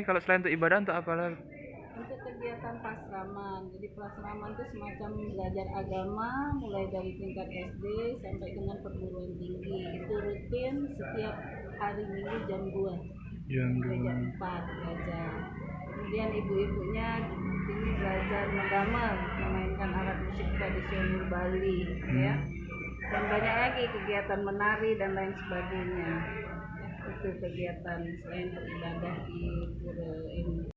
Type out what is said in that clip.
kalau selain untuk ibadah untuk apa lagi? Untuk kegiatan pasraman. Jadi pasraman itu semacam belajar agama mulai dari tingkat SD sampai dengan perguruan tinggi. Itu rutin setiap hari Minggu jam 2 Jam sampai jam 2. 4 belajar. Kemudian ibu-ibunya ini belajar menggamer, memainkan alat musik tradisional Bali, ya. Dan banyak lagi kegiatan menari dan lain sebagainya. Itu kegiatan selain beribadah di pura ini.